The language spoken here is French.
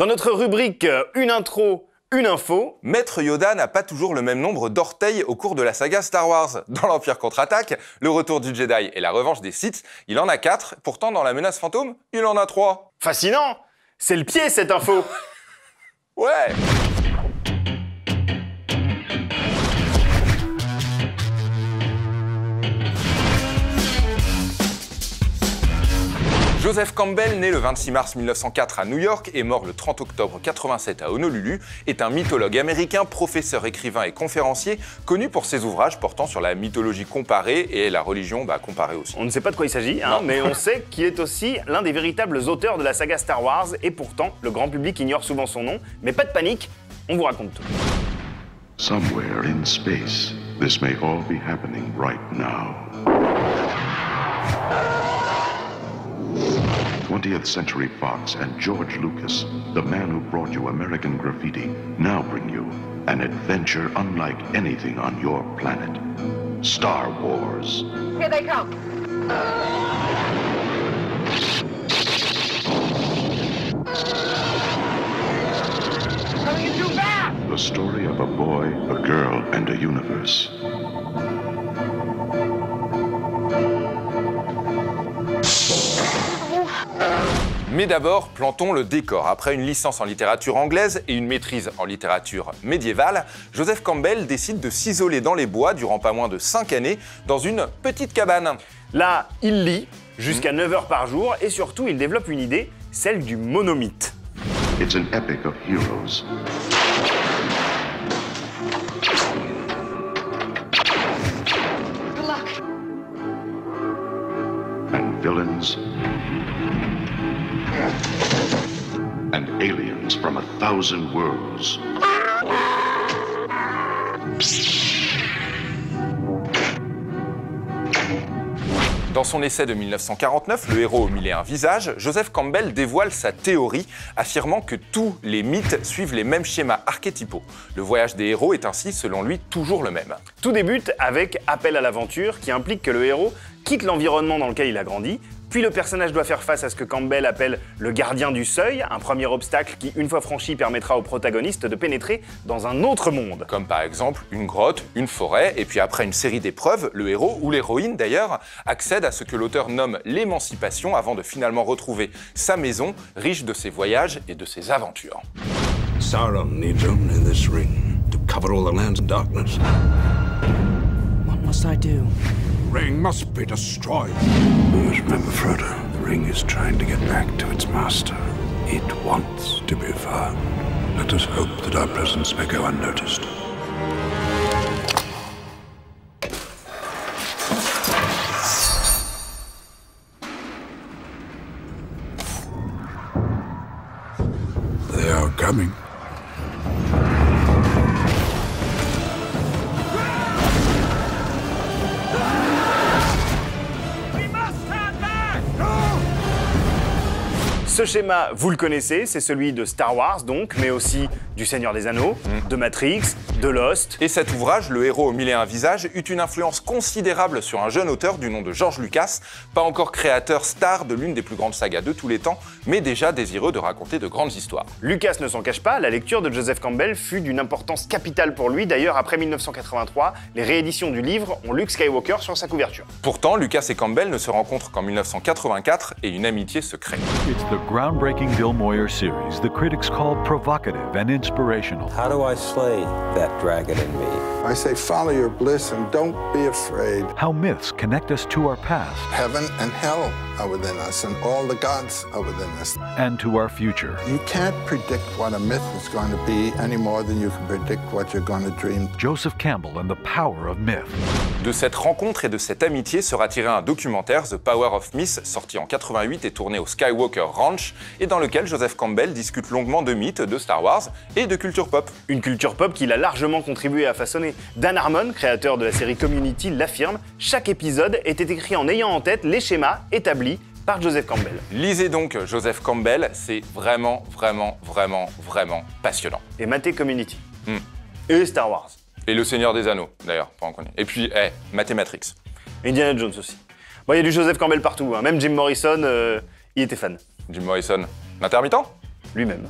Dans notre rubrique Une intro, une info, Maître Yoda n'a pas toujours le même nombre d'orteils au cours de la saga Star Wars. Dans l'Empire contre-attaque, le retour du Jedi et la revanche des Sith, il en a 4, pourtant dans la menace fantôme, il en a 3. fascinant. C'est le pied cette info. Ouais. Joseph Campbell, né le 26 mars 1904 à New York et mort le 30 octobre 87 à Honolulu, est un mythologue américain, professeur, écrivain et conférencier, connu pour ses ouvrages portant sur la mythologie comparée et la religion comparée aussi. On ne sait pas de quoi il s'agit, mais on sait qu'il est aussi l'un des véritables auteurs de la saga Star Wars et pourtant, le grand public ignore souvent son nom. Mais pas de panique, on vous raconte tout. Somewhere in space, this may all be happening right now. 20th Century Fox and George Lucas, the man who brought you American Graffiti, now bring you an adventure unlike anything on your planet. Star Wars. Here they come. Coming in too fast! The story of a boy, a girl, and a universe. Mais d'abord, plantons le décor. Après une licence en littérature anglaise et une maîtrise en littérature médiévale, Joseph Campbell décide de s'isoler dans les bois durant pas moins de 5 années dans une petite cabane. Là, il lit jusqu'à 9 heures par jour et surtout, il développe une idée, celle du monomythe. It's an epic of heroes. Good luck. And villains. And aliens from 1,000 worlds. Dans son essai de 1949, Le héros aux mille et un visages, Joseph Campbell dévoile sa théorie, affirmant que tous les mythes suivent les mêmes schémas archétypaux. Le voyage des héros est ainsi, selon lui, toujours le même. Tout débute avec Appel à l'aventure, qui implique que le héros quitte l'environnement dans lequel il a grandi, puis le personnage doit faire face à ce que Campbell appelle le gardien du seuil, un premier obstacle qui, une fois franchi, permettra au protagoniste de pénétrer dans un autre monde. Comme par exemple une grotte, une forêt, et puis après une série d'épreuves, le héros, ou l'héroïne d'ailleurs, accède à ce que l'auteur nomme l'émancipation avant de finalement retrouver sa maison, riche de ses voyages et de ses aventures. Sauron needs only this ring to cover all the lands in darkness. What must I do? The ring must be destroyed. You must remember, Frodo, the ring is trying to get back to its master. It wants to be found. Let us hope that our presence may go unnoticed. They are coming. Ce schéma, vous le connaissez, c'est celui de Star Wars donc, mais aussi du Seigneur des Anneaux, de Matrix, de Lost. Et cet ouvrage, Le héros aux mille et un visages, eut une influence considérable sur un jeune auteur du nom de George Lucas, pas encore créateur star de l'une des plus grandes sagas de tous les temps, mais déjà désireux de raconter de grandes histoires. Lucas ne s'en cache pas, la lecture de Joseph Campbell fut d'une importance capitale pour lui. D'ailleurs, après 1983, les rééditions du livre ont Luke Skywalker sur sa couverture. Pourtant, Lucas et Campbell ne se rencontrent qu'en 1984 et une amitié se crée. It's the groundbreaking Bill Moyer series the critics call provocative and inspirational. How do I slay that dragon in me? I say follow your bliss and don't be afraid. How myths connect us to our past Heaven and hell are within us and all the gods are within us. and to our future. You can't predict what a myth is going to be any more than you can predict what you're going to dream. Joseph Campbell and the Power of Myth. De cette rencontre et de cette amitié sera tiré un documentaire, The Power of Myth, sorti en 88 et tourné au Skywalker Ranch, et dans lequel Joseph Campbell discute longuement de mythes, de Star Wars et de culture pop. Une culture pop qu'il a largement contribué à façonner. Dan Harmon, créateur de la série Community, l'affirme, chaque épisode était écrit en ayant en tête les schémas établis par Joseph Campbell. Lisez donc Joseph Campbell, c'est vraiment passionnant. Et matez Community. Et Star Wars. Et Le Seigneur des Anneaux, d'ailleurs, pas en connaît. Et puis, Matrix. Indiana Jones aussi. Bon, il y a du Joseph Campbell partout, hein. Même Jim Morrison, il était fan. Jim Morrison, l'intermittent ? Lui-même.